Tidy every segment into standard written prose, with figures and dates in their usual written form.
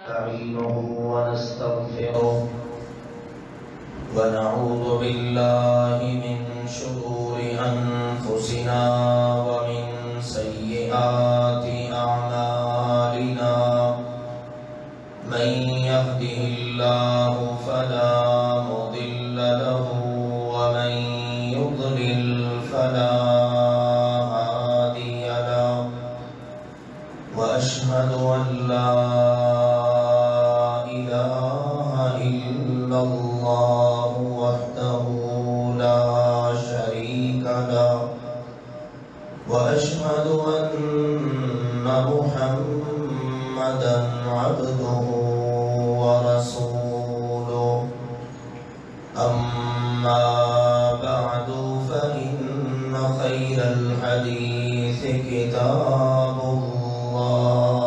نستعينه ونستغفره ونعوذ بالله من شرور أنفسنا ومن سيئات أعمالنا من يهده الله فلا مضل له ومن يضلل فلا هادي له وأشهد أن لا الله وحده لا شريك له وأشهد أن محمدا عبده ورسوله أما بعد فإن خير الحديث كتاب الله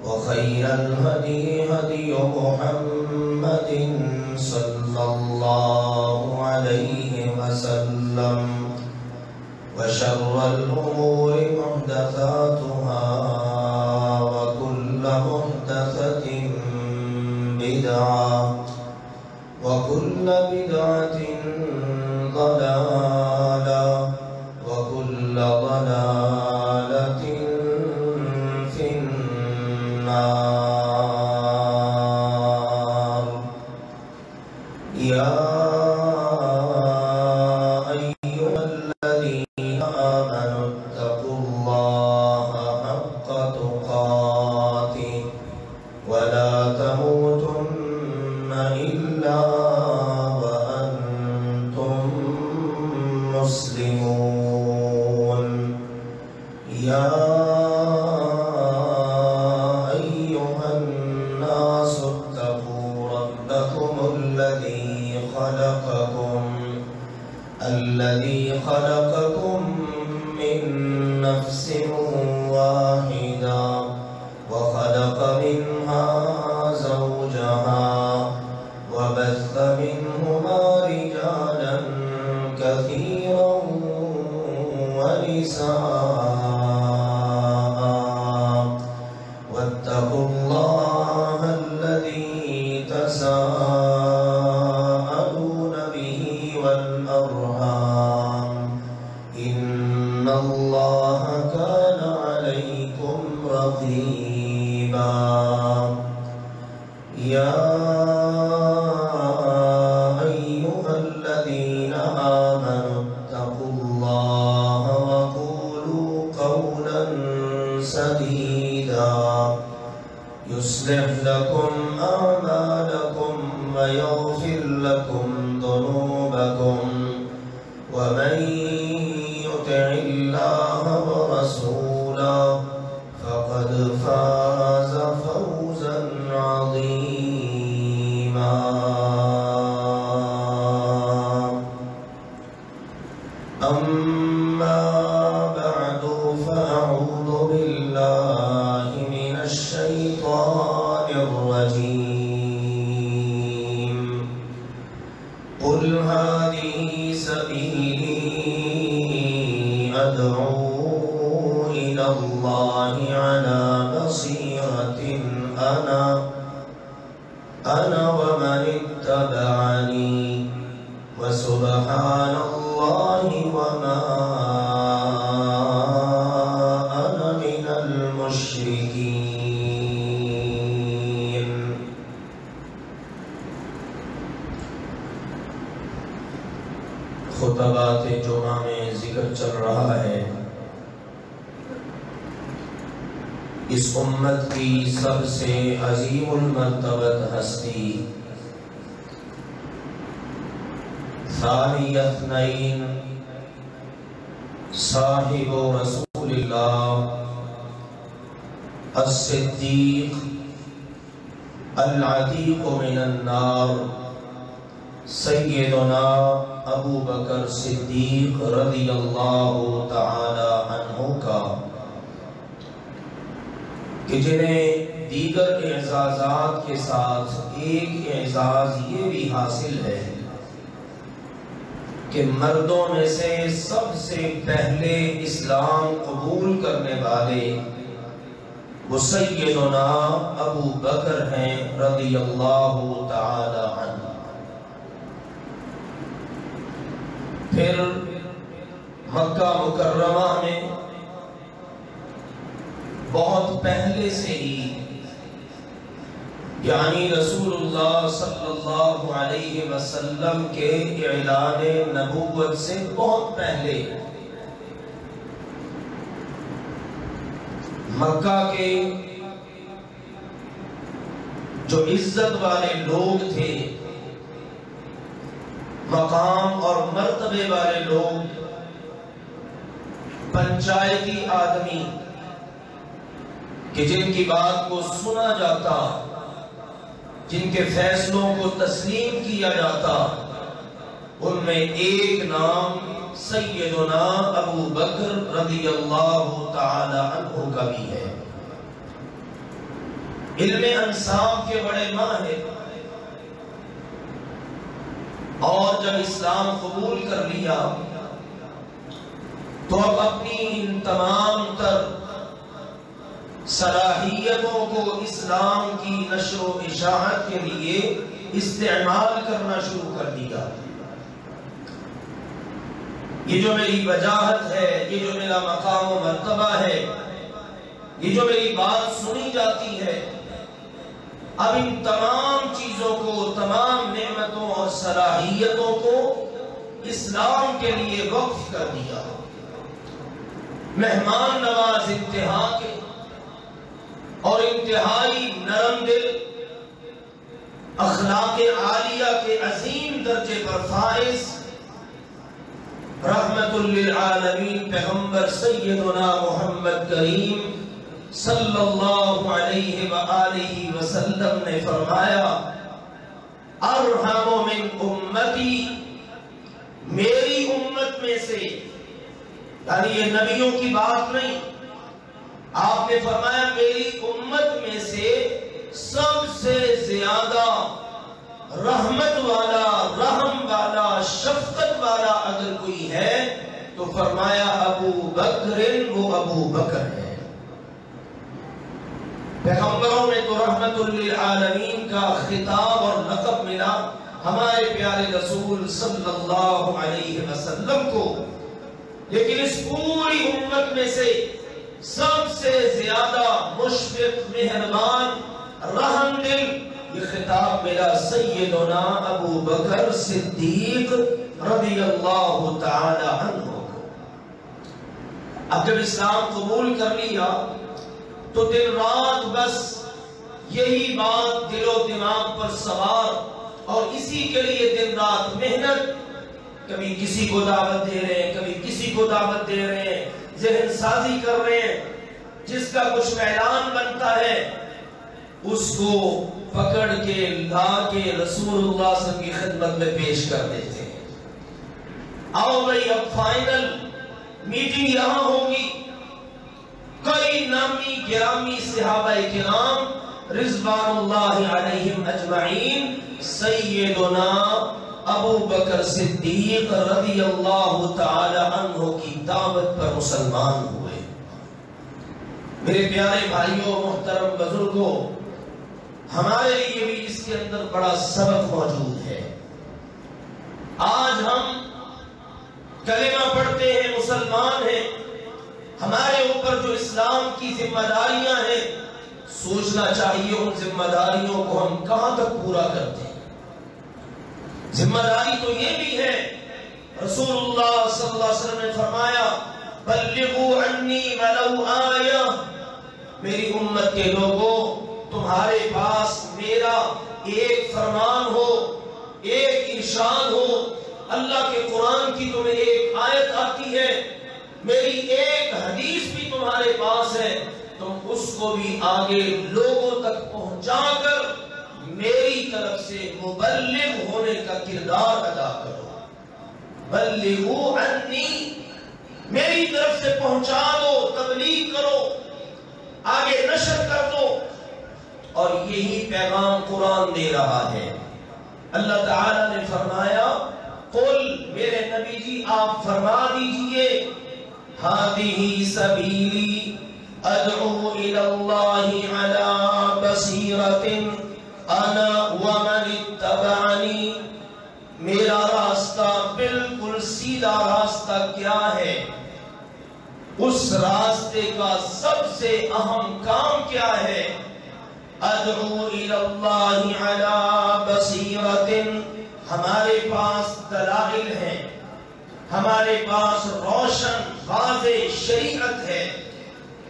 وخير الهدي هدي محمد صلى الله عليه وسلم وشر الأمور محدثاتها وكل محدثة بدعة وكل بدعة ضلالة وكل ضلالة في النار. يا أيها الذين آمنوا اتقوا الله حق تقاته ولا تموتن إلا وأنتم مسلمون. يا أيها الناس اتقوا ربكم الذي خلقكم من نفس واحدة وخلق منها زوجها وبث منهما رجالا كثيرا ونساء واتقوا الله الذي تساءلون به والأرحام إن الله كان عليكم رقيبا. يا أيها الذين آمنوا اتقوا الله وقولوا قولا سديدا يصلح لكم أعمالكم ويغفر لكم ذنوبكم ومن يطع الله ورسوله فقد فاز فوزا عظيما. أما بعد فأعوذ بالله من الشيطان الرجيم. قل هذه سبيلي أدعو إلى الله على بصيرة أنا ومن اتبعني وسبحان الله وما أنا من المشركين. خطبات جمعہ میں ذکر چل رہا ہے اس امت کی سب سے عظیم المرتبت ہستی ثانی اثنین صاحب رسول اللہ الصدیق العتیق من النار سیدنا ابو بکر صدیق رضی اللہ تعالی عنہ کا کہ جنہیں دیگر اعزازات کے ساتھ ایک اعزاز یہ بھی حاصل ہے کہ مردوں میں سے سب سے پہلے اسلام قبول کرنے والے وہ سیدنا ابو بکر ہیں رضی اللہ تعالی عنہ۔ پھر مکہ مکرمہ میں بہت پہلے سے ہی یعنی رسول اللہ صلی اللہ علیہ وسلم کے اعلان نبوت سے بہت پہلے مکہ کے جو عزت والے لوگ تھے، مقام اور مرتبے والے لوگ، پنچایتی آدمی کہ جن کی بات کو سنا جاتا، جن کے فیصلوں کو تسلیم کیا جاتا، ان میں ایک نام سیدنا ابو بکر رضی اللہ تعالی عنہ کا بھی ہے۔ علم انساب کے بڑے ماہر، اور جب اسلام قبول کر لیا تو اب اپنی ان تمام تر صلاحیتوں کو اسلام کی نشر و اشاعت کے لیے استعمال کرنا شروع کر دیا۔ یہ جو میری وجاہت ہے، یہ جو میرا مقام و مرتبہ ہے، یہ جو میری بات سنی جاتی ہے، اب ان تمام چیزوں کو، تمام نعمتوں اور صلاحیتوں کو اسلام کے لیے وقف کر دیا۔ مہمان نواز انتہا کے اور انتہائی نرم دل، اخلاق عالیہ کے عظیم درجے پر فائز، رحمت للعالمین پیغمبر سیدنا محمد کریم صلی اللہ علیہ وآلہ وسلم نے فرمایا، ارحم من امتی، میری امت میں سے، یعنی یہ نبیوں کی بات نہیں، آپ نے فرمایا میری امت میں سے سب سے زیادہ رحمت والا، رحم والا، شفقت والا اگر کوئی ہے تو فرمایا ابو بکر، وہ ابو بکر ہے۔ پیغمبروں میں تو رحمت للعالمین کا خطاب اور لقب ملا ہمارے پیارے رسول صلی اللہ علیہ وسلم کو، لیکن اس پوری امت میں سے سب سے زیادہ مشفق، مہربان، رحم دل، یہ خطاب ملا سیدنا ابو بکر صدیق رضی اللہ تعالی عنہ کو۔ اب جب اسلام قبول کر لیا تو دن رات بس یہی بات دل و دماغ پر سوار، اور اسی کے لیے دن رات محنت، کبھی کسی کو دعوت دے رہے ہیں، کبھی کسی کو دعوت دے رہے ہیں، ذہن سازی کر رہے ہیں، جس کا کچھ اعلان بنتا ہے اس کو پکڑ کے لا کے رسول اللہ صلی اللہ علیہ وسلم کی خدمت میں پیش کر دیتے ہیں۔ آؤ بھائی اب فائنل میٹنگ یہاں ہوگی۔ کئی نامی گرامی صحابہ کرام رضوان اللہ علیہم اجمعین سیدنا ابو بکر صدیق رضی اللہ تعالی عنہ کی دعوت پر مسلمان ہوئے۔ میرے پیارے بھائیوں، محترم بزرگوں، ہمارے لیے بھی اس کے اندر بڑا سبق موجود ہے۔ آج ہم کلمہ پڑھتے ہیں، مسلمان ہیں، ہمارے اوپر جو اسلام کی ذمہ داریاں ہیں، سوچنا چاہیے ان ذمہ داریوں کو ہم کہاں تک پورا کرتے ہیں۔ ذمہ داری تو یہ بھی ہے، رسول اللہ صلی اللہ علیہ وسلم نے فرمایا بلغوا عنی ولو آیہ، میری امت کے لوگوں تمہارے پاس میرا ایک فرمان ہو، ایک ارشاد ہو، اللہ کے قرآن کی تمہیں ایک آیت آتی ہے، میری ایک حدیث بھی تمہارے پاس ہے، تم اس کو بھی آگے لوگوں تک پہنچا کر میری طرف سے مبلغ ہونے کا کردار ادا کرو۔ بلغوا عنی، میری طرف سے پہنچا دو، تبلیغ کرو۔ آگے نشر کر دو. اور یہی پیغام قرآن دے رہا ہے. اللہ تعالیٰ نے فرمایا قل میرے نبی جی آپ فرما دیجئے ہذہ سبیلی ادعو الی اللہ علی بصیرۃ انا ومن اتبعنی. میرا راستہ بالکل سیدھا راستہ کیا ہے؟ اس راستے کا سب سے اہم کام کیا ہے؟ ادعو الی اللہ علی بصیرۃ. ہمارے پاس دلائل ہیں، ہمارے پاس روشن واضح شریعت ہے،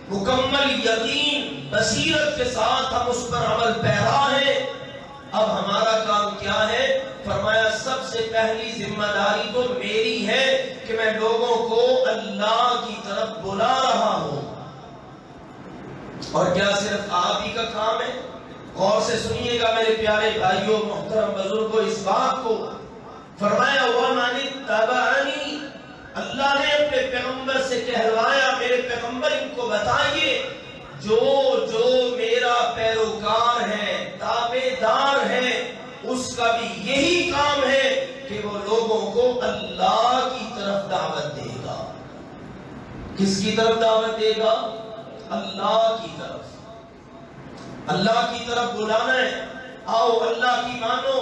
مکمل یقین بصیرت کے ساتھ ہم اس پر عمل پیرا ہیں. اب ہمارا کام کیا ہے؟ فرمایا سب سے پہلی ذمہ داری تو میری ہے کہ میں لوگوں کو اللہ کی طرف بلا رہا ہوں. اور کیا صرف آپ ہی کا کام ہے؟ غور سے سنیے گا میرے پیارے بھائیوں محترم بزرگوں اس بات کو. فرمایا وَمَنِ اتَّبَعَنِي. اللہ نے اپنے پیغمبر سے کہلوایا میرے پیغمبر ان کو بتائیے جو میرا پیروکار ہے، تابعدار ہے، اس کا بھی یہی کام ہے کہ وہ لوگوں کو اللہ کی طرف دعوت دے گا. کس کی طرف دعوت دے گا؟ اللہ کی طرف. اللہ کی طرف بلانا ہے. آؤ اللہ کی مانو،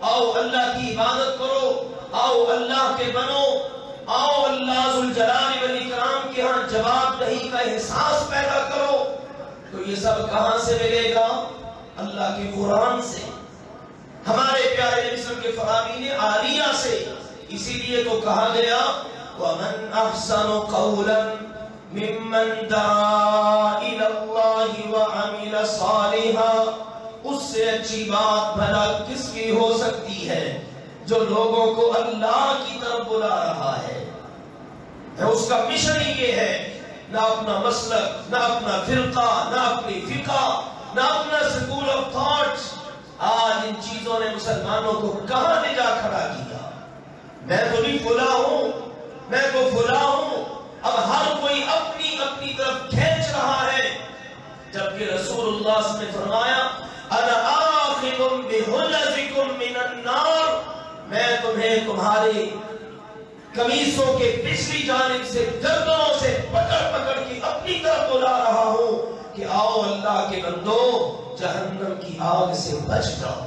آؤ اللہ کی عبادت کرو، آؤ اللہ کے بنو، آؤ اللہ ذوالجلال والاکرام کے ہاں جواب دہی کا احساس پیدا کرو. تو یہ سب کہاں سے ملے گا؟ اللہ کے قرآن سے، ہمارے پیارے نبی صلی اللہ علیہ وسلم کے فرامین عالیہ سے. اسی لیے تو کہا گیا وَمَنْ أَحْسَنُ قَوْلًا مِمَّنْ دَعَا إِلَى اللَّهِ وَعَمِلَ صَالِحًا. اس سے اچھی بات بھلا کس کی ہو سکتی ہے جو لوگوں کو اللہ کی طرف بلا رہا ہے. اس کا مشن ہی یہ ہے، نہ اپنا مسلک، نہ اپنا فرقہ، نہ اپنی فقہ، نہ اپنا سکول آف تھاٹس. آج ان چیزوں نے مسلمانوں کو کہاں لے جا کھڑا کیا؟ میں تو نہیں فلا ہوں، میں تو فلا ہوں. اب ہر کوئی اپنی اپنی طرف کھینچ رہا ہے، جبکہ رسول اللہ صلی اللہ علیہ وسلم نے فرمایا انا آخذ بحلزکم من النار. میں تمہیں تمہارے قمیصوں کے پچھلی جانب سے گردنوں سے پکڑ پکڑ کے اپنی طرف بلا رہا ہوں کہ آؤ اللہ کے بندو جہنم کی آگ سے بچ جاؤ.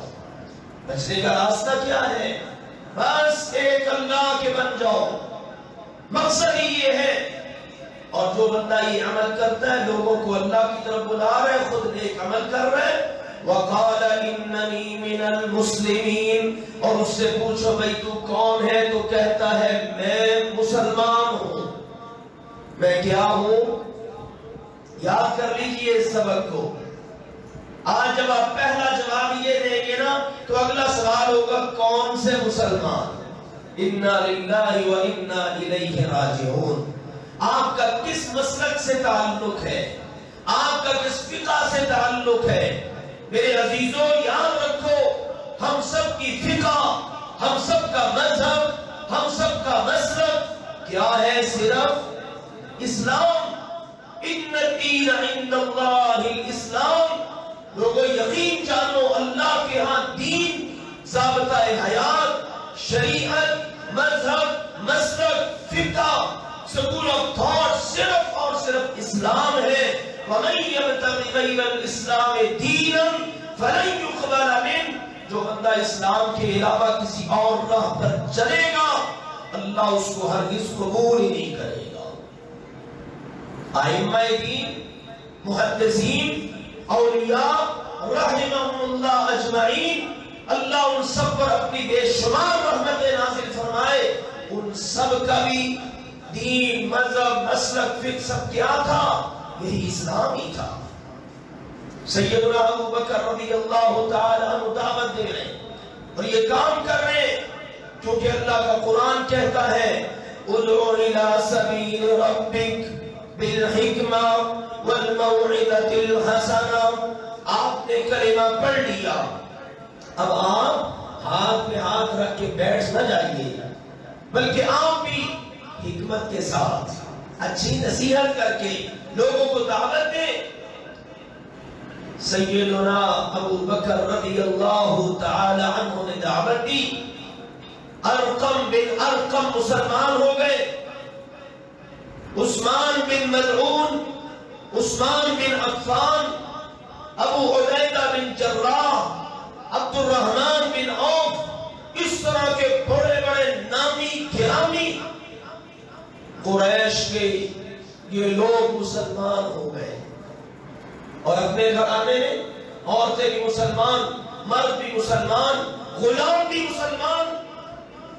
بچنے کا راستہ کیا ہے؟ بس ایک اللہ کے بن جاؤ. مقصد ہی یہ ہے. اور جو بندہ یہ عمل کرتا ہے، لوگوں کو اللہ کی طرف بلا رہا ہے، خود نیک عمل کر رہا ہے. وَقَالَ إِنَّنِي مِنَ الْمُسْلِمِينَ. اور اس سے پوچھو بھئی تو کون ہے؟ تو کہتا ہے میں مسلمان ہوں. میں کیا ہوں؟ یاد کر لیجئے اس سبق کو. آج جب آپ پہلا جواب یہ دیں گے نا تو اگلا سوال ہوگا کون سے مسلمان؟ اِنَّا لِلَّهِ وَإِنَّا إِلَيْهِ رَاجِعُونَ. آپ کا کس مسلک سے تعلق ہے؟ آپ کا کس فقہ سے تعلق ہے؟ میرے عزیزوں یاد رکھو، ہم سب کی فقہ، ہم سب کا مذہب، ہم سب کا مسلک کیا ہے؟ صرف اسلام. ان الدین عند اللہ الاسلام. لوگوں یقین جانو اللہ کے ہاں دین، ضابطہ حیات، شریعت، مذہب، مسلک، فقہ، سکول آف تھاٹ صرف اور صرف اسلام ہے. وَمَن يَبْتَغِ غَيْرَ الْإِسْلَامِ دِينًا فَلَن يُقْبَلَ مِنْهُ. جو بندہ اسلام کے علاوہ کسی اور راہ پر چلے گا اللہ اس کو ہرگز قبول ہی نہیں کرے گا. ائمہ دین، محدثین، اولیاء رحمہم اللہ اجمعین، اللہ ان سب پر اپنی بے شمار رحمت نازل فرمائے. ان سب کا بھی دین، مذہب، مسلک، فقہ سب کیا تھا؟ یہی اسلام ہی تھا. سیدنا ابو بکر رضی اللہ تعالی عنہ دعوت دے رہے ہیں اور یہ کام کر رہے ہیں کیونکہ اللہ کا قرآن کہتا ہے ادعو الی سبیل ربک بالحکمہ والموعظۃ الحسنہ. آپ نے کلمہ پڑھ لیا، اب آپ ہاتھ پہ ہاتھ رکھ کے بیٹھ نہ جائیے، بلکہ آپ بھی حکمت کے ساتھ اچھی نصیحت کر کے لوگوں کو دعوت دیں سیدنا ابو بکر رضی اللہ تعالی عنہ نے دعوت دی، ارقم بن ارقم مسلمان ہو گئے، عثمان بن مدعون، عثمان بن عفان، ابو عبیدہ بن جراح، عبد الرحمن بن عوف، اس طرح کے بڑے بڑے نامی گرامی قریش کے یہ لوگ مسلمان ہو گئے، اور اپنے گھرانے میں عورتیں بھی مسلمان، مرد بھی مسلمان، غلام بھی مسلمان،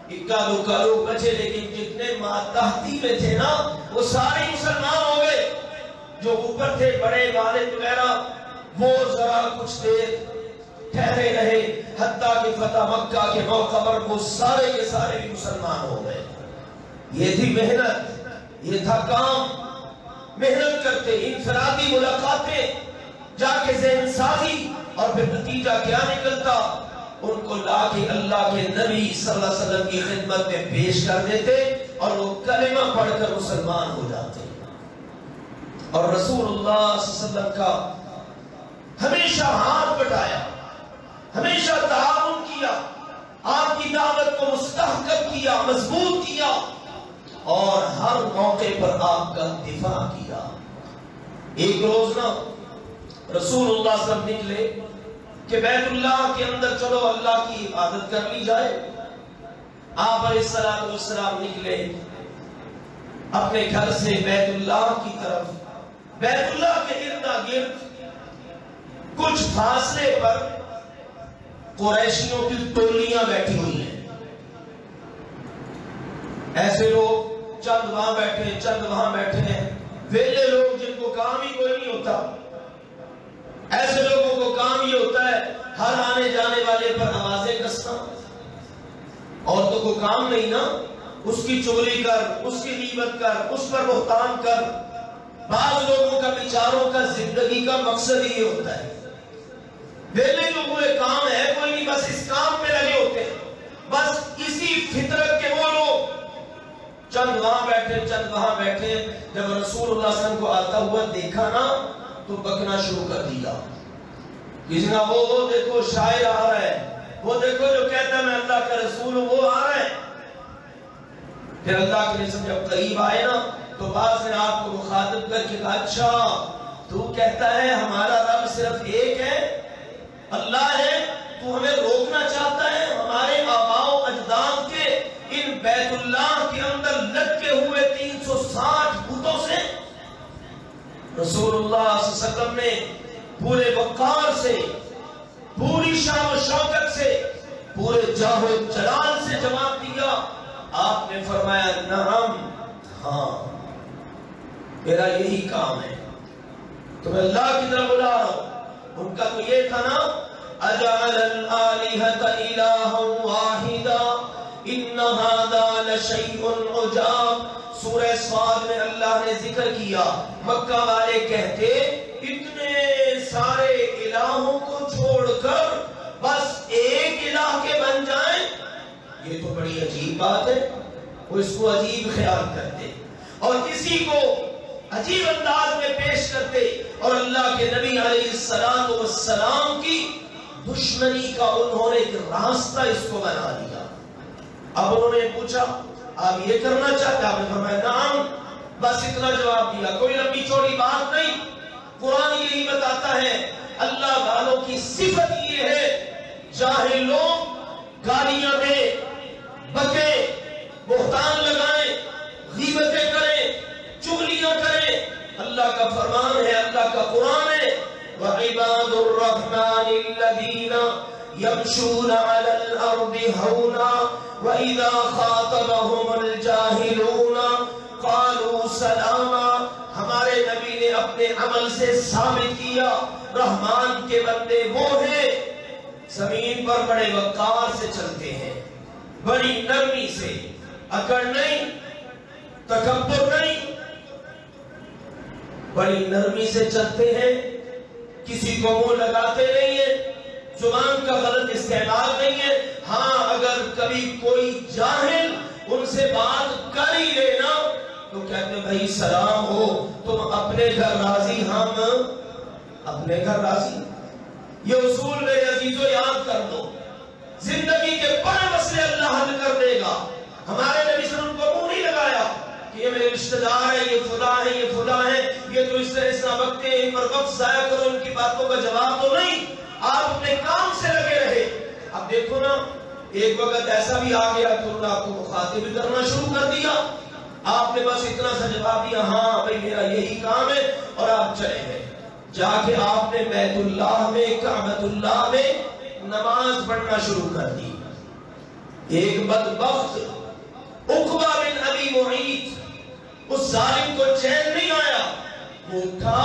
اکا دکا لوگ بچے، لیکن جتنے ماتحتی میں تھے نا وہ سارے مسلمان ہو گئے۔ جو اوپر تھے بڑے والد وغیرہ وہ ذرا کچھ دیر ٹھہرے رہے، حتیٰ کہ فتح مکہ کے موقع پر وہ سارے کے سارے بھی مسلمان ہو گئے۔ یہ تھی محنت، یہ تھا کام، محنت کرتے، انفرادی ملاقاتیں، جا کے ذہن سازی، اور پھر نتیجہ کیا نکلتا؟ ان کو لا کے اللہ کے نبی صلی اللہ علیہ وسلم کی خدمت میں پیش کر دیتے اور وہ کلمہ پڑھ کر مسلمان ہو جاتے۔ اور رسول اللہ صلی اللہ علیہ وسلم کا ہمیشہ ہاتھ بٹایا، ہمیشہ تعاون کیا، آپ کی دعوت کو مستحکم کیا، مضبوط کیا، اور ہر موقع پر آپ کا دفاع کیا۔ ایک روز نا رسول اللہ صلی اللہ علیہ وسلم نکلے کہ بیت اللہ کے اندر چلو اللہ کی عبادت کر لی جائے۔ آپ علیہ السلام نکلے اپنے گھر سے بیت اللہ کی طرف، بیت اللہ کے ارد گرد کچھ فاصلے پر قریشیوں کی ٹولیاں بیٹھی ہوئی ہیں، ایسے لوگ چند وہاں بیٹھے، چند وہاں بیٹھے ہیں، ویلے لوگ جن کو کام ہی کوئی نہیں ہوتا۔ ایسے لوگوں کو کام یہ ہوتا ہے ہر آنے جانے والے پر آوازیں کسنا، عورتوں کو کام نہیں نا، اس کی چغلی کر، اس کی غیبت کر، اس پر بہتان کر۔ بعض لوگوں کا بیچاروں کا زندگی کا مقصد یہ ہوتا ہے، ویلے لوگوں کے کام ہے کوئی نہیں، بس اس کام پہ لگے ہوتے ہیں، بس اسی فطرت کے وہ لوگ چند وہاں بیٹھے، چند وہاں بیٹھے۔ جب رسول اللہ صلی اللہ علیہ وسلم کو آتا ہوا دیکھا نا تو بکنا شروع کر دیا، کسی نے وہ دیکھو شاعر آ رہا ہے، وہ دیکھو جو کہتا ہے میں اللہ کا رسول ہوں وہ آ رہا ہے۔ پھر اللہ کے رسول جب قریب آئے نا تو بعض نے آپ کو مخاطب کر کے کہا اچھا تو کہتا ہے ہمارا رب صرف ایک ہے، اللہ ہے، تو ہمیں روکنا چاہتا ہے ہمارے آباء و اجداد کے ان بیت اللہ کے اندر لٹکے ہوئے 360 بتوں سے؟ رسول اللہ صلی اللہ علیہ وسلم نے پورے وقار سے، پوری شان و شوکت سے، پورے جاہ و جلال سے جواب دیا۔ آپ نے فرمایا نعم، ہاں میرا یہی کام ہے، تمہیں اللہ کی طرف بلا رہا ہوں۔ ان کا تو یہ تھا نا اجعل الآلہۃ الہا واحدا ان ھذا لشیء عجاب۔ سورہ صاد میں اللہ نے ذکر کیا، مکہ والے کہتے اتنے سارے الہوں کو چھوڑ کر بس ایک الہ کے بن جائیں، یہ تو بڑی عجیب بات ہے۔ وہ اس کو عجیب خیال کرتے اور کسی کو عجیب انداز میں پیش کرتے، اور اللہ کے نبی علیہ السلام کی دشمنی کا انہوں نے ایک راستہ اس کو بنا دیا۔ اب انہوں نے پوچھا آپ یہ کرنا چاہتے؟ آپ نے فرمایا نعم، بس اتنا جواب دیا، کوئی لمبی چوڑی بات نہیں۔ قرآن یہی بتاتا ہے اللہ والوں کی صفت یہ ہے، جاہل لوگ گالیاں دیں، بکے، بہتان لگائیں، غیبتیں کریں، چغلیاں کریں۔ اللہ کا فرمان ہے، اللہ کا قرآن ہے وَعِبَادُ الرَّحْمَنِ الَّذِينَ يَمْشُونَ عَلَى الْأَرْضِ هَوْنًا وَإِذَا خَاطَبَهُمُ الْجَاهِلُونَ قَالُوا سَلَامًا۔ ہمارے نبی نے اپنے عمل سے ثابت کیا رحمان کے بندے وہ ہیں زمین پر بڑے وقار سے چلتے ہیں، بڑی نرمی سے، اکڑ نہیں، تکبر نہیں، بڑی نرمی سے چلتے ہیں، کسی کو منہ لگاتے نہیں ہیں، زبان کا غلط استعمال نہیں ہے۔ ہاں اگر کبھی کوئی جاہل ان سے بات کر ہی لینا تو کہتے ہیں بھائی سلام ہو، تم اپنے گھر راضی، ہم اپنے گھر راضی۔ یہ اصول میرے عزیزو یاد کر لو، زندگی کے بڑے مسئلے اللہ حل کر دے گا۔ ہمارے نبی صلی اللہ علیہ وسلم کو منہ نہیں لگایا کہ یہ میرے رشتہ دار ہیں، یہ فلاں ہیں، یہ فلاں ہیں، یہ تو اس طرح اتنا وقت ہے، ان پر وقت ضائع کرو، ان کی باتوں کا جواب تو نہیں۔ آپ اپنے کام سے لگے رہے۔ اب دیکھو نا، ایک وقت ایسا بھی آ گیا کہ انہوں نے آپ کو مخاطب کرنا شروع کر دیا، آپ نے بس اتنا سا جواب دیا، ہاں بھائی میرا یہی کام ہے، اور آپ چلے گئے۔ جا کے آپ نے بیت اللہ میں، کعبۃ اللہ میں نماز پڑھنا شروع کر دی۔ ایک بدبخت عقبہ بن ابی معیط، اس ظالم کو چین نہیں آیا، وہ اٹھا،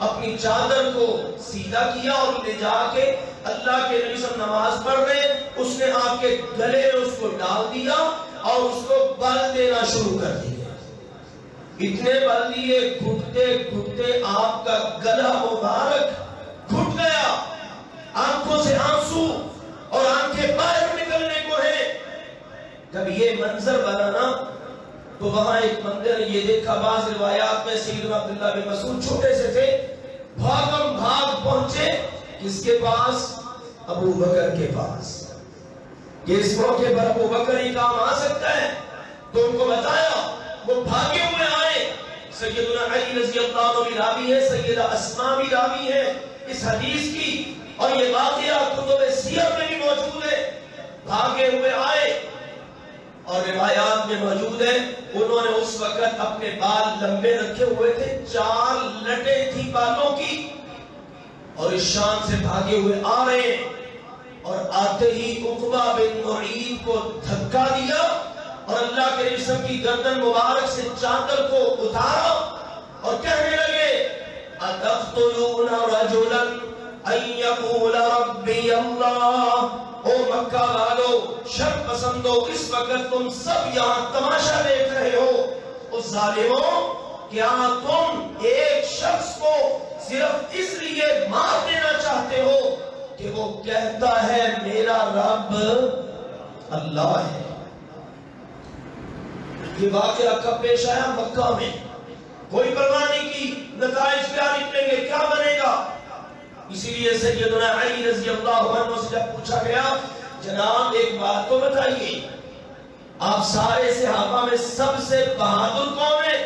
اپنی چادر کو سیدھا کیا اور لے جا کے اللہ کے نبی صلی اللہ علیہ وسلم نماز پڑھ رہے، اس نے آپ کے گلے میں اس کو ڈال دیا اور اس کو بل دینا شروع کر دیا۔ اتنے بل دیے، گھٹتے گھٹتے آپ کا گلا مبارک گھٹ گیا، آنکھوں سے آنسو اور آنکھیں باہر نکلنے کو ہیں۔ جب یہ منظر بنا نا تو وہاں ایک بندے نے یہ دیکھا، بعض روایات میں سیدنا عبداللہ بن مسعود چھوٹے سے تھے، بھاگم بھاگ پہنچے کس کے پاس؟ ابو بکر کے پاس، کہ اس موقع پر ابو بکر ہی کام آ سکتا ہے، تو ان کو بتایا، وہ بھاگے ہوئے آئے۔ سیدنا علی رضی اللہ عنہ بھی راوی ہے، سیدہ اسماء بھی راوی ہے اس حدیث کی، اور یہ واقعہ کتب سیر میں بھی موجود ہے۔ بھاگے ہوئے آئے اور روایات میں موجود ہے، انہوں نے اس وقت اپنے بال لمبے رکھے ہوئے تھے، 4 لٹیں تھی بالوں کی، اور اس شان سے بھاگے ہوئے آ رہے ہیں، اور آتے ہی عقبہ بن معیط کو دھکا دیا اور اللہ کے رسول کی گردن مبارک سے چادر کو اتارا اور کہنے لگے، اتقتلون رجلا ان یقول ربی اللہ۔ او مکہ والو، شر پسندو، اس وقت تم سب یہاں تماشا دیکھ رہے ہو، اس ظالموں، کیا تم ایک شخص کو صرف اس لیے مار دینا چاہتے ہو کہ وہ کہتا ہے میرا رب اللہ ہے؟ یہ واقعہ کب پیش آیا؟ مکہ میں۔ کوئی پرواہ نہیں کی نتائج کیا نکلیں گے، کیا بنے گا۔ اسی لیے سیدنا علی رضی اللہ عنہ سے جب پوچھا گیا، جناب ایک بات تو بتائیے، آپ سارے صحابہ میں سب سے بہادر کون ہے؟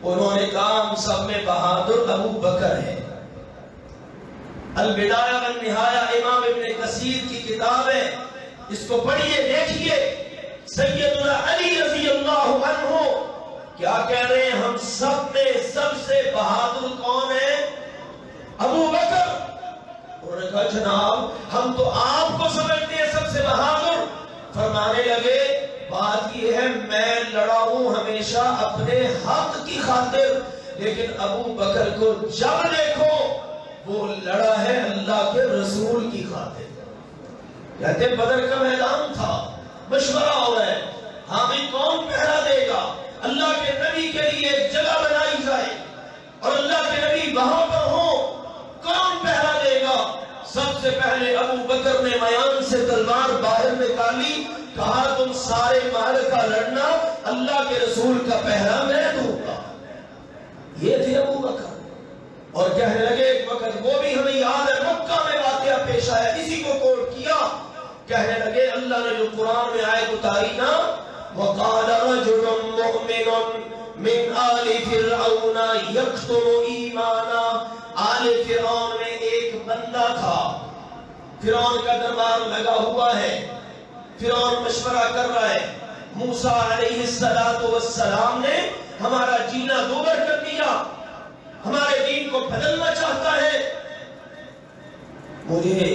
انہوں نے کہا ہم سب میں بہادر ابو بکر ہے۔ البدایہ والنہایہ امام ابن کثیر کی کتاب ہے، اس کو پڑھیے دیکھیے۔ سیدنا علی رضی اللہ عنہ کیا کہہ رہے ہیں؟ ہم سب میں سب سے بہادر کون ہے؟ ابو بکر۔ انہوں نے کہا جناب ہم تو آپ کو سمجھتے ہیں سب سے بہادر۔ فرمانے لگے بات یہ ہے، میں لڑا ہوں ہمیشہ اپنے حق کی خاطر، لیکن ابو بکر کو جب دیکھو وہ لڑا ہے اللہ کے رسول کی خاطر۔ کہتے بدر کا میدان تھا، مشورہ ہو رہا ہے، ہاں بھی کون پہرا دے گا؟ اللہ کے نبی کے لیے ایک جگہ بنائی جائے اور اللہ کے نبی وہاں پر ہوں، کون پہرا دے گا؟ سب سے پہلے ابو بکر نے میان سے تلوار باہر نکالی، کہا تم سارے معرکہ لڑنا، اللہ کے رسول کا پہرا میں دوں گا۔ یہ تھے ابو بکر۔ اور کہنے لگے ایک وقت وہ بھی ہمیں یاد ہے، مکہ میں واقعہ پیش آیا، اسی کو کوٹ کیا۔ کہنے لگے اللہ نے جو قرآن میں آیت اتاری نا، وَقَالَ رَجُلٌ مُؤْمِنٌ مِنْ آلِ فِرْعَوْنَ يَكْتُمُ إِيمَانًا۔ آل فرعون میں ایک بندہ تھا، فرعون کا دربار لگا ہوا ہے، فرعون مشورہ کر رہا ہے، موسیٰ علیہ السلام نے ہمارا جینا دوبر کر دیا، ہمارے دین کو بدلنا چاہتا ہے، مجھے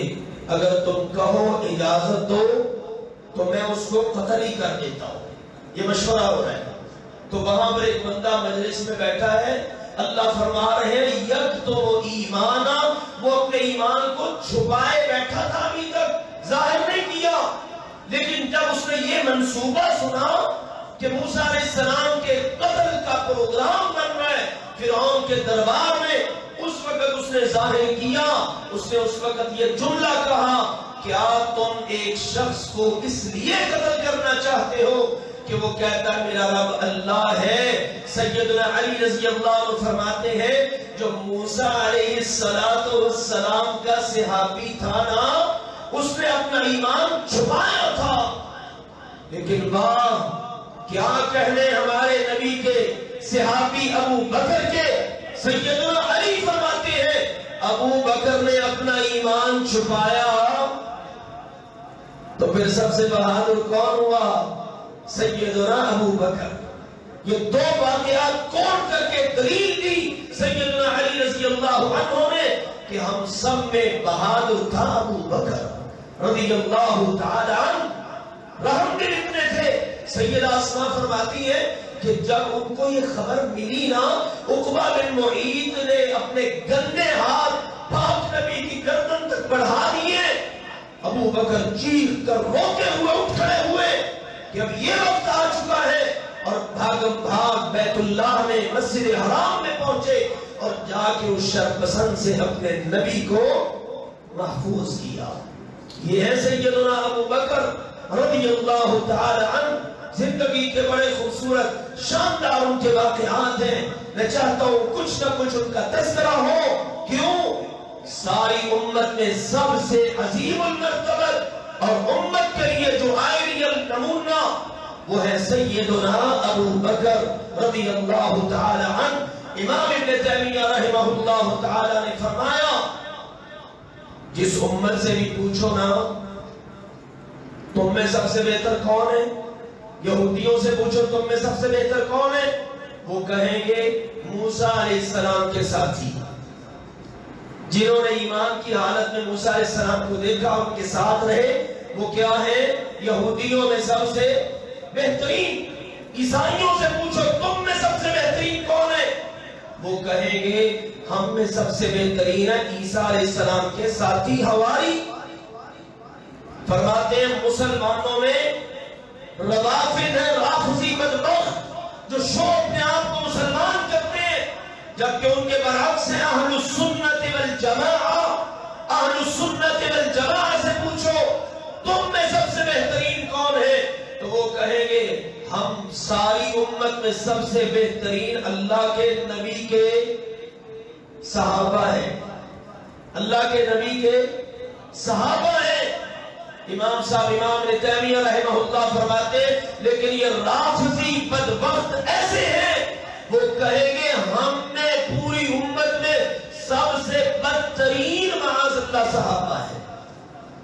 اگر تم کہو اجازت دو تو میں اس کو قتل ہی کر دیتا ہوں۔ یہ مشورہ ہو رہا ہے۔ تو وہاں پر ایک بندہ مجلس میں بیٹھا ہے، اللہ فرما رہے ہیں یکتم ایمانا، وہ اپنے ایمان کو چھپائے بیٹھا تھا، ابھی تک ظاہر نہیں کیا، لیکن جب اس نے یہ منصوبہ سنا کہ موسیٰ علیہ السلام کے قتل کا پروگرام بن رہا ہے فرعون کے دربار میں، اس وقت اس نے ظاہر کیا، اس نے اس وقت یہ جملہ کہا، کیا تم ایک شخص کو اس لیے قتل کرنا چاہتے ہو کہ وہ کہتا ہے میرا رب اللہ ہے۔ سیدنا علی رضی اللہ عنہ فرماتے ہیں جو موسیٰ علیہ السلام کا صحابی تھا نا، اس نے اپنا ایمان چھپایا تھا، لیکن واہ کیا کہنے ہمارے نبی کے صحابی ابو بکر کے۔ سیدنا علی فرماتے ہیں ابو بکر نے اپنا ایمان چھپایا تو پھر سب سے بہادر کون ہوا؟ سیدنا ابو بکر۔ یہ دو واقعات کون کر کے دلیل دی سیدنا علی رضی اللہ عنہ نے کہ ہم سب میں بہادر تھا ابو بکر رضی اللہ تعالی عنہ۔ رحم دل اتنے تھے۔ سیدہ اسماء فرماتی ہے کہ جب ان کو یہ خبر ملی نا، عقبہ بن معیط نے اپنے گندے ہاتھ پاک نبی کی گردن تک بڑھا دیے، ابو بکر چیخ کر روتے ہوئے اٹھ کھڑے ہوئے کہ اب یہ وقت آ چکا ہے، اور بھاگم بھاگ بیت اللہ میں مسجد حرام میں پہنچے اور جا کے اس شر پسند سے اپنے نبی کو محفوظ کیا۔ یہ ہے سیدنا ابو بکر رضی اللہ تعالی عنہ۔ زندگی کے بڑے خوبصورت شاندار ان کے واقعات ہیں، میں چاہتا ہوں کچھ نہ کچھ ان کا تذکرہ ہو۔ کیوں؟ ساری امت میں سب سے عظیم المرتبت اور امت کے لیے جو آئیڈیل نمونہ وہ ہے سیدنا ابو بکر رضی اللہ تعالی عنہ۔ امام ابن تیمیہ رحمہ اللہ تعالی نے فرمایا جس امت سے بھی پوچھو نا تم میں سب سے بہتر کون ہے، یہودیوں سے پوچھو تم میں سب سے بہتر کون ہے، وہ کہیں گے موسیٰ علیہ السلام کے ساتھی، جنہوں نے ایمان کی حالت میں موسیٰ علیہ السلام کو دیکھا ان کے ساتھ رہے، وہ کیا ہے؟ یہودیوں میں سب سے بہترین۔ عیسائیوں سے پوچھو تم میں سب سے بہترین کون ہے، وہ کہیں گے ہم میں سب سے بہترین ہے عیسیٰ علیہ السلام کے ساتھی حواری۔ فرماتے ہیں مسلمانوں میں روافض ہیں، رافضی بدبخت جو شو اپنے آپ کو مسلمان کرتے ہیں، جبکہ ان کے برعکس ہیں اہل السنت والجماعہ۔ اہل السنت والجماعہ سے پوچھو تم میں سب سے بہترین کون ہے، تو وہ کہیں گے ہم ساری امت میں سب سے بہترین اللہ کے نبی کے صحابہ ہیں، اللہ کے نبی کے صحابہ ہیں۔ امام صاحب امام ابن تیمیہ رحمہ اللہ فرماتے لیکن یہ رافضی بدبخت ایسے ہیں وہ کہیں گے ہم نے پوری امت میں سب سے بدترین معاذ اللہ صحابہ ہے۔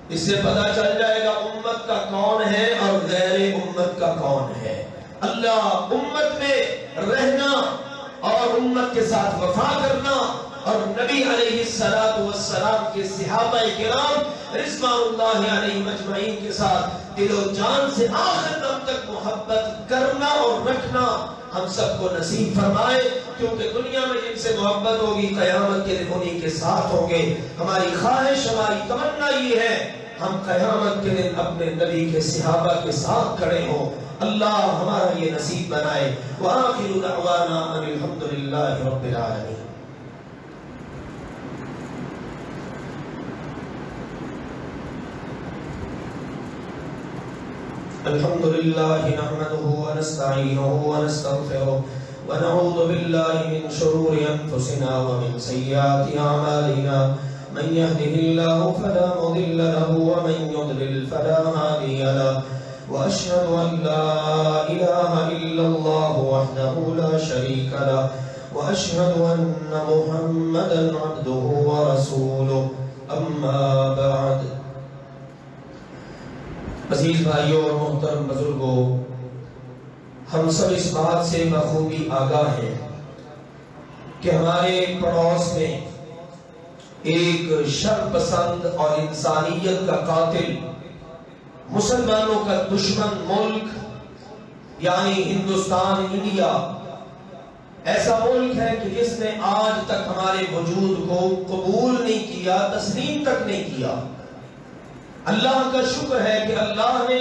اس سے پتہ چل جائے گا امت کا کون ہے اور غیر امت کا کون ہے۔ اللہ امت میں رہنا اور امت کے ساتھ وفا کرنا اور نبی علیہ السلام کے صحابہ کرام رضوان اللہ علیہم اجمعین کے ساتھ دل و جان سے آخر دم تک محبت کرنا اور رکھنا ہم سب کو نصیب فرمائے، کیونکہ دنیا میں جن سے محبت ہوگی قیامت کے دن انہی کے ساتھ ہوں گے۔ ہماری خواہش ہماری تمنا یہ ہے ہم قیامت کے دن اپنے نبی کے صحابہ کے ساتھ کھڑے ہوں۔ اللہ ہمارا یہ نصیب بنائے۔ وآخر دعوانا ان الحمدللہ رب العالمین۔ الحمد لله نحمده ونستعينه ونستغفره ونعوذ بالله من شرور أنفسنا ومن سيئات أعمالنا من يهده الله فلا مضل له ومن يضلل فلا هادي له وأشهد أن لا إله إلا الله وحده لا شريك له وأشهد أن محمدا عبده ورسوله أما بعد۔ عزیز بھائیوں اور محترم بزرگوں، ہم سب اس بات سے بخوبی آگاہ ہیں کہ ہمارے پڑوس میں ایک شر پسند اور انسانیت کا قاتل، مسلمانوں کا دشمن ملک یعنی ہندوستان، انڈیا، ایسا ملک ہے کہ جس نے آج تک ہمارے وجود کو قبول نہیں کیا، تسلیم تک نہیں کیا۔ اللہ کا شکر ہے کہ اللہ نے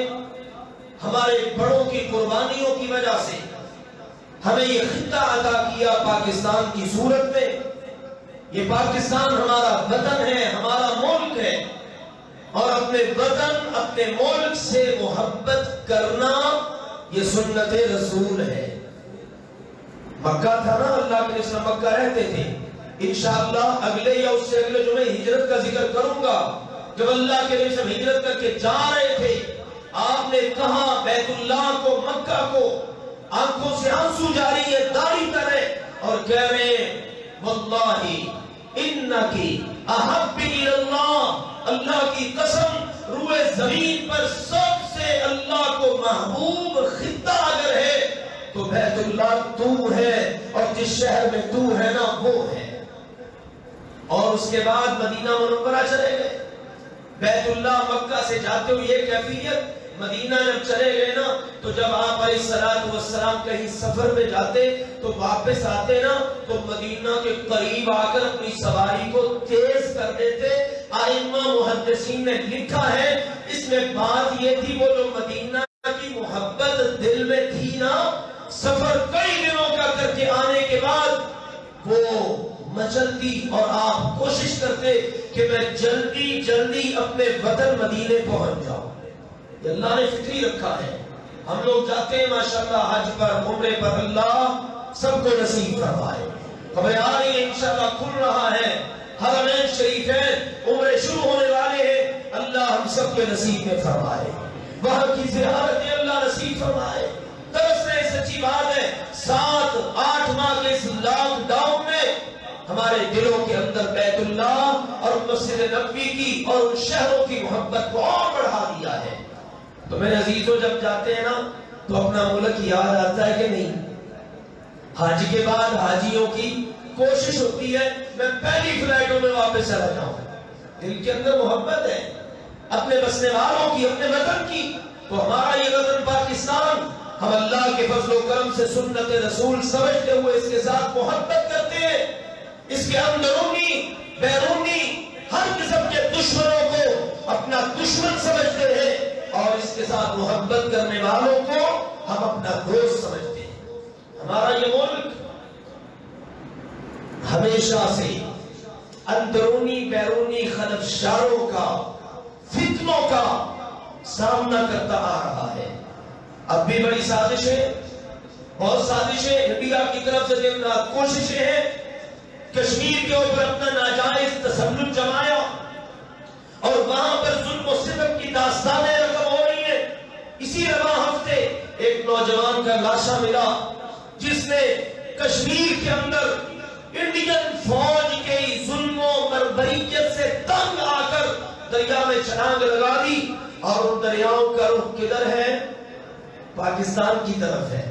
ہمارے بڑوں کی قربانیوں کی وجہ سے ہمیں یہ خطہ عطا کیا پاکستان کی صورت میں۔ یہ پاکستان ہمارا وطن ہے، ہمارا ملک ہے، اور اپنے وطن اپنے ملک سے محبت کرنا یہ سنت رسول ہے۔ مکہ تھا نا، اللہ کے رسول مکہ رہتے تھے۔ انشاءاللہ اگلے یا اس سے اگلے جمعے ہجرت کا ذکر کروں گا۔ جب اللہ کے رسول ہجرت کر کے جا رہے تھے، آپ نے کہا بیت اللہ کو، مکہ کو، آنکھوں سے آنسو جاری ہے، داڑھی کرے اور کہہ رہے واللہ انکی احب الی اللہ، اللہ کی قسم روئے زمین پر سب سے اللہ کو محبوب خطہ اگر ہے تو بیت اللہ تو ہے، اور جس شہر میں تو ہے نا وہ ہے۔ اور اس کے بعد مدینہ منورہ چلے گئے۔ بیت اللہ مکہ سے جاتے ہوئے یہ کیفیت، مدینہ جب چلے گئے نا تو جب آپ علیہ السلام کہیں سفر میں جاتے تو واپس آتے نا تو مدینہ کے قریب آ کر اپنی سواری کو تیز کر دیتے۔ ائمہ محدثین نے لکھا ہے اس میں بات یہ تھی، وہ جو مدینہ کی محبت دل میں تھی نا، سفر کئی دنوں کا کر کے آنے کے بعد وہ مچلتی اور آپ کوشش کرتے کہ میں جلدی جلدی اپنے وطن مدینے پہنچ جاؤں۔ یہ اللہ نے فکری رکھا ہے۔ ہم لوگ جاتے ہیں ماشاءاللہ حج پر، عمرے پر، اللہ سب کو نصیب فرمائے۔ خبریں آ رہی ہیں انشاءاللہ کھل رہا ہے، حرمین شریفین عمرے شروع ہونے والے ہیں، اللہ ہم سب کے نصیب میں فرمائے، وہاں کی زیارتیں اللہ نصیب فرمائے۔ ترسنے سچی بات ہے 7-8 ماہ کے اس لاک ڈاؤن میں ہمارے دلوں کے اندر بیت اللہ اور مسجد نبوی کی اور ان شہروں کی محبت کو اور بڑھا دیا ہے۔ تو میرے عزیزوں جب جاتے ہیں نا تو اپنا ملک یاد آتا ہے کہ نہیں؟ حج کے بعد حاجیوں کی کوشش ہوتی ہے میں پہلی فلائٹوں میں واپس چلا جاؤں، دل کے اندر محبت ہے اپنے بسنے والوں کی، اپنے وطن کی۔ تو ہمارا یہ وطن پاکستان، ہم اللہ کے فضل و کرم سے سنت رسول سمجھتے ہوئے اس کے ساتھ محبت کرتے ہیں، اس کے اندرونی بیرونی ہر قسم کے دشمنوں کو اپنا دشمن سمجھتے ہیں، اور اس کے ساتھ محبت کرنے والوں کو ہم اپنا دوست سمجھتے ہیں۔ ہمارا یہ ملک ہمیشہ سے اندرونی بیرونی خدشاروں کا، فتنوں کا سامنا کرتا آ رہا ہے۔ اب بھی بڑی سازشیں، بہت سازشیں انڈیا کی طرف سے دن رات کوششیں ہیں، کشمیر کے اوپر اپنا ناجائز تسلط جمایا اور وہاں پر ظلم و ستم کی داستانیں رقم ہو رہی ہیں۔ اسی رواں ہفتے ایک نوجوان کا لاشا ملا جس نے کشمیر کے اندر انڈین فوج کے ظلم و بربریت سے تنگ آ کر دریا میں چھلانگ لگا دی، اور ان دریاؤں کا رخ کدھر ہے؟ پاکستان کی طرف ہے۔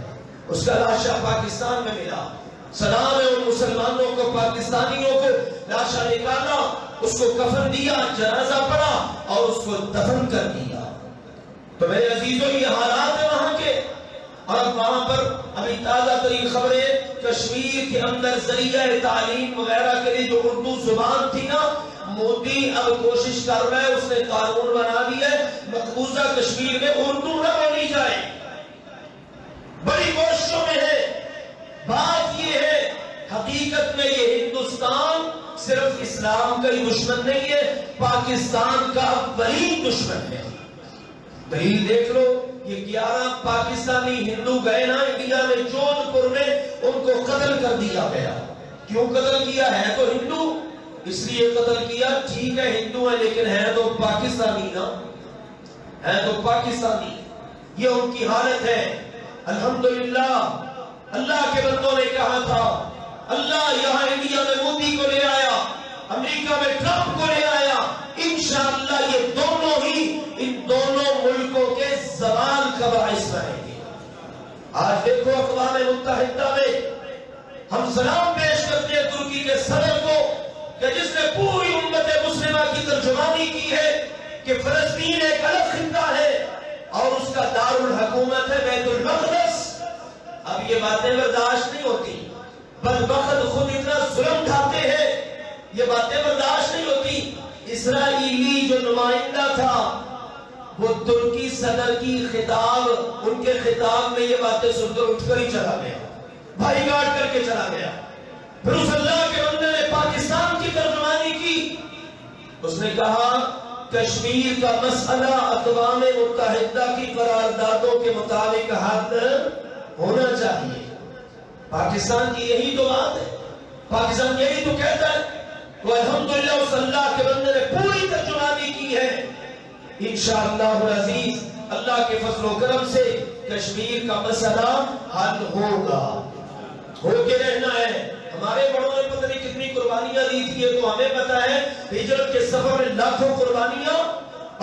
اس کا لاشا پاکستان میں ملا۔ سلام ہے ان مسلمانوں کو، پاکستانیوں کو، لاشا نکالا، اس کو کفن دیا، جنازہ پڑا اور اس کو دفن کر دیا۔ تو میرے عزیزوں یہ حالات ہیں وہاں کے، اور وہاں پر ابھی تازہ ترین خبریں کشمیر کے اندر ذریعہ تعلیم وغیرہ کے لیے جو اردو زبان تھی نا، مودی اب کوشش کر رہا ہے، اس نے قانون بنا دیا ہے مقبوضہ کشمیر میں اردو نہ بولی جائے، بڑی کوششوں میں ہے۔ بات یہ ہے حقیقت میں یہ ہندوستان صرف اسلام کا ہی دشمن نہیں ہے، پاکستان کا اولین دشمن ہے۔ دلیل دیکھ لو، یہ 11 پاکستانی ہندو گئے نا انڈیا میں، جودھ پور میں ان کو قتل کر دیا گیا۔ کیوں قتل کیا؟ ہے تو ہندو، اس لیے قتل کیا۔ ٹھیک ہے ہندو ہے لیکن ہے تو پاکستانی نا، ہے تو پاکستانی۔ یہ ان کی حالت ہے۔ الحمدللہ اللہ کے بندوں نے کہا تھا، اللہ یہاں انڈیا میں مودی کو لے آیا، امریکہ میں ٹرمپ کو لے آیا، انشاءاللہ یہ دونوں ہی ان دونوں ملکوں کے زوال کا باعث بنیں گے۔ آج دیکھو اقوام متحدہ میں ہم سلام پیش کرتے ہیں ترکی کے صدر کو کہ جس نے پوری امت مسلمہ کی ترجمانی کی ہے کہ فلسطین ایک الگ خطہ ہے اور اس کا دارالحکومت ہے بیت المقدس۔ اب یہ باتیں برداشت نہیں ہوتی، بدبخت خود اتنا ظلم ڈھاتے ہیں، یہ باتیں برداشت نہیں ہوتی۔ اسرائیلی جو نمائندہ تھا وہ ترکی صدر کی خطاب، ان کے خطاب میں یہ باتیں سن کر اٹھ کر ہی چلا گیا، بھائی گاٹ کر کے چلا گیا۔ پھر اس اللہ کے بندے نے پاکستان کی ترجمانی کی، اس نے کہا کشمیر کا مسئلہ اقوام متحدہ کی قراردادوں کے مطابق حل ہونا چاہیے۔ پاکستان کی یہی تو بات ہے، پاکستان یہی تو کہتا ہے، تو الحمدللہ اس اللہ کے بندے نے پوری ترجمانی کی ہے۔ انشاءاللہ العزیز اللہ کے فضل و کرم سے کشمیر کا مسئلہ حل ہوگا، ہو کے رہنا ہے۔ ہمارے بڑوں نے پتہ نہیں کتنی قربانیاں دی تھی، یہ تو ہمیں پتہ ہے، ہجرت کے سفر میں لاکھوں قربانیاں،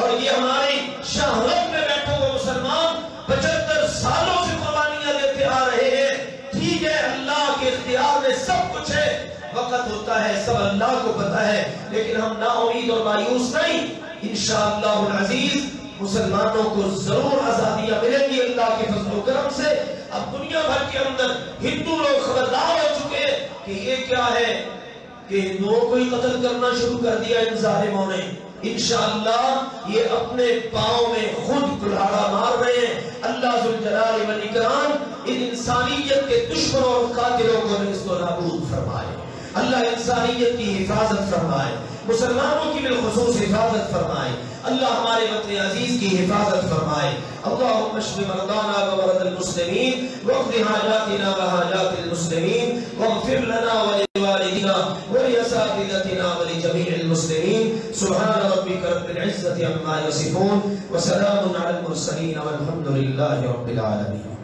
اور یہ ہماری شہرت میں بیٹھے ہوئے مسلمان 75 سالوں سے قربانیاں دیتے آ رہے ہیں۔ ٹھیک ہے، اللہ کے اختیار میں سب کچھ ہے، وقت ہوتا ہے، سب اللہ کو پتہ ہے، لیکن ہم نا امید اور مایوس نہیں۔ انشاءاللہ العزیز مسلمانوں کو ضرور آزادیاں ملیں گی اللہ کے فضل و کرم سے۔ اب دنیا بھر کے اندر ہندو لوگ خبردار ہو چکے کہ یہ کیا ہے، کہ ہندوؤں کو ہی قتل کرنا شروع کر دیا ان ظالموں نے۔ انشاءاللہ یہ اپنے پاؤں میں خود کلہاڑا مار رہے ہیں۔ اللہ ذوالجلال والاکرام ان انسانیت کے دشمنوں اور قاتلوں کو نیست و نابود فرمائے۔ اللہ انسانیت کی حفاظت فرمائے، مسلمانوں کی بالخصوص حفاظت فرمائے۔ اللہ ہمارے وطن عزیز کی حفاظت فرمائے۔ اللہم اشف مرضانا ومرضى المسلمین واقض حاجاتنا وحاجات المسلمین واغفر لنا ولوالدینا ولاساتذتنا ولجميع المسلمین۔ سبحان ربک رب العزة عما یصفون وسلام علی المرسلین والحمد للہ رب العالمین۔